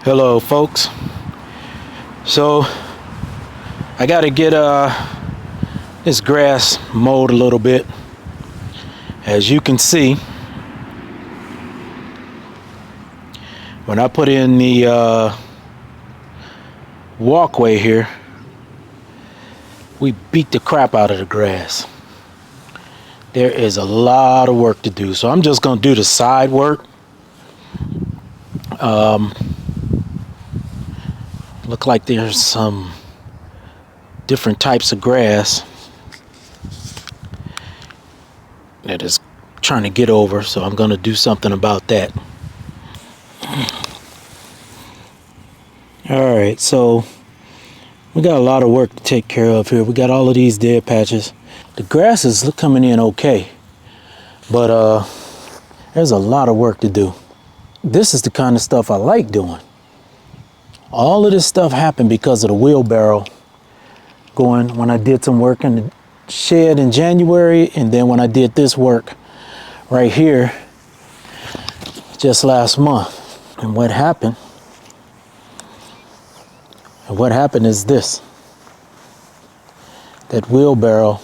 Hello folks. So I got to get this grass mowed a little bit. As you can see, when I put in the walkway here, we beat the crap out of the grass. There is a lot of work to do, so I'm just gonna do the side work. Look like there's some different types of grass that is trying to get over, so I'm gonna do something about that. All right, so we got a lot of work to take care of here. We got all of these dead patches. The grass is coming in okay, but there's a lot of work to do. This is the kind of stuff I like doing. All of this stuff happened because of the wheelbarrow going when I did some work in the shed in January, and then when I did this work right here just last month. And what happened is this. That wheelbarrow,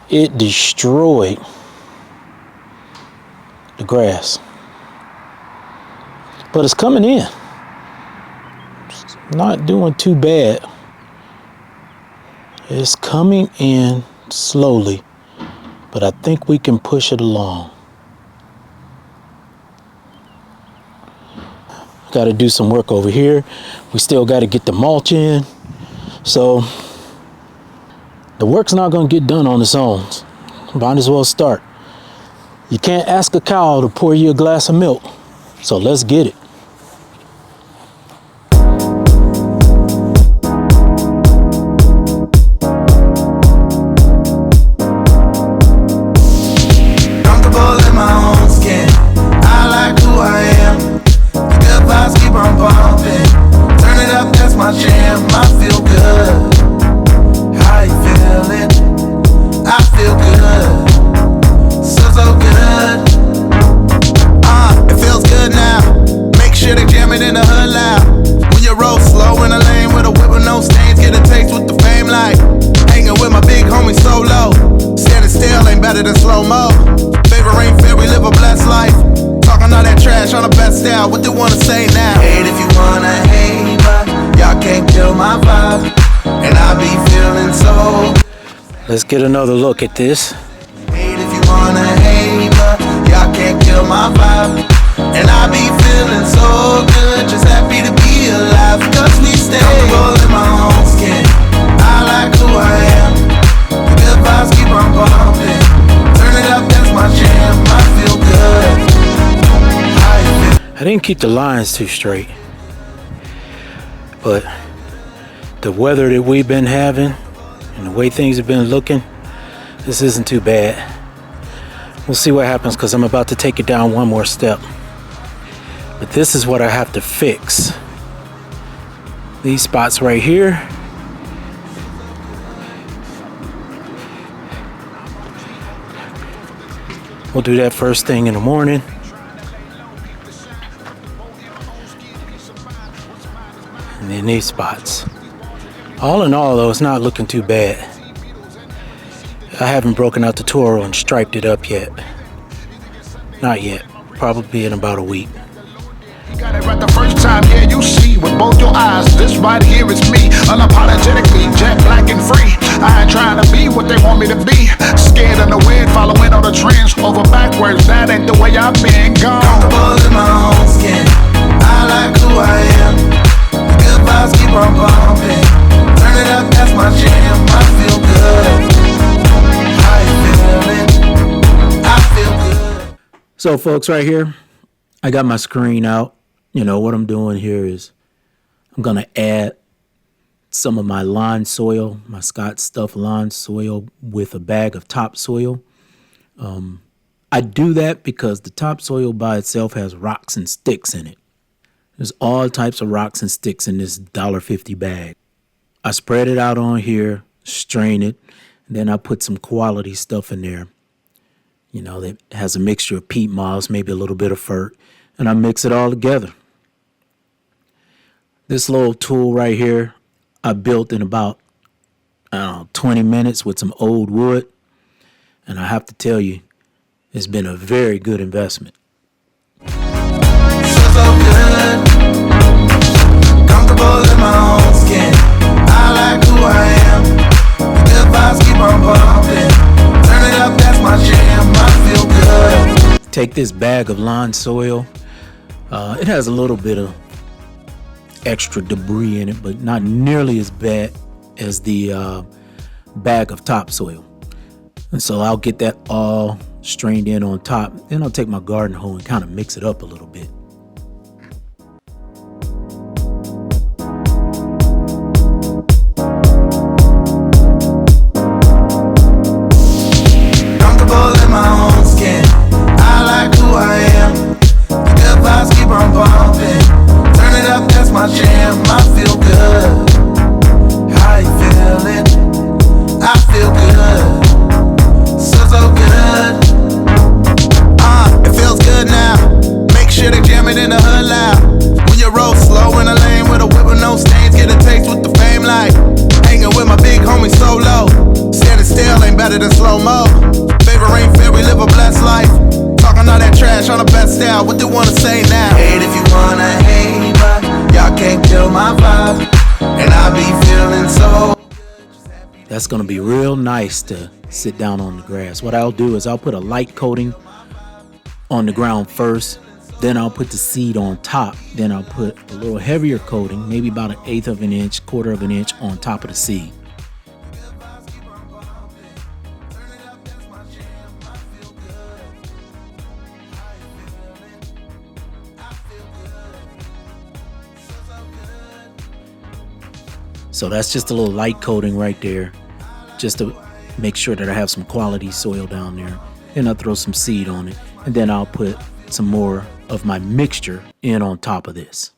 it destroyed the grass. But it's coming in. It's not doing too bad. It's coming in slowly, but I think we can push it along. Got to do some work over here. We still got to get the mulch in. So the work's not going to get done on its own. Might as well start. You can't ask a cow to pour you a glass of milk. So let's get it. What they wanna say now? Hate if you wanna hate, but y'all can't kill my vibe, and I be feeling so. Let's get another look at this. Hate if you wanna hate, but y'all can't kill my vibe, and I be feeling so good, just happy to be alive. Cause we stay comfortable in my own skin. I like who I am. The good vibes keep on bumping. Turn it up, that's my jam. I feel good. I didn't keep the lines too straight, but the weather that we've been having and the way things have been looking, this isn't too bad. We'll see what happens because I'm about to take it down one more step. But this is what I have to fix. These spots right here. We'll do that first thing in the morning. And then these spots. All in all though, it's not looking too bad. I haven't broken out the Toro and striped it up yet. Not yet. Probably in about a week. Got it right the first time, yeah, you see with both your eyes. This right here is me, unapologetically jet black and free. I ain't trying to be what they want me to be. Scared of the wind, following all the trends. Over backwards, that ain't the way I've been gone. Comfortable in my own skin. I like who I am. Good vibes keep on bumping. Turn it up, that's my jam. I feel good. How you feeling? I feel good. So folks, right here, I got my screen out. You know, what I'm doing here is I'm going to add some of my lawn soil, my Scott Stuff lawn soil with a bag of topsoil. I do that because the topsoil by itself has rocks and sticks in it. There's all types of rocks and sticks in this $1.50 bag. I spread it out on here, strain it, and then I put some quality stuff in there. You know, that has a mixture of peat moss, maybe a little bit of fert, and I mix it all together. This little tool right here, I built in about, 20 minutes with some old wood. And I have to tell you, it's been a very good investment. So good, comfortable in my own skin. I like who I am. The good vibes keep on pumping. Turn it up, that's my jam. I feel good. Take this bag of lawn soil. It has a little bit of extra debris in it, but not nearly as bad as the bag of topsoil. And so I'll get that all strained in on top. Then I'll take my garden hoe and kind of mix it up a little bit. Comfortable in my own skin. I like who I am. The good vibes keep on pumping. Turn it up, that's my jam. I feel good. How you feeling? I feel good. So good. It feels good now. Make sure they jam it in the hood loud. When you roll slow in a lane with a whip with no stains, get a taste with the fame like hanging with my big homie solo. Standing still ain't better than slow-mo. Favor ain't fair, we live a blessed life. Talking all that trash on the best style. What they wanna say now? Hate if you wanna hate, but y'all can't kill my vibe. And I be feeling so. That's going to be real nice to sit down on the grass. What I'll do is I'll put a light coating on the ground first. Then I'll put the seed on top. Then I'll put a little heavier coating, maybe about 1/8 of an inch, 1/4 of an inch on top of the seed. So that's just a little light coating right there, just to make sure that I have some quality soil down there. Then I'll throw some seed on it, and then I'll put some more of my mixture in on top of this.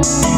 Thank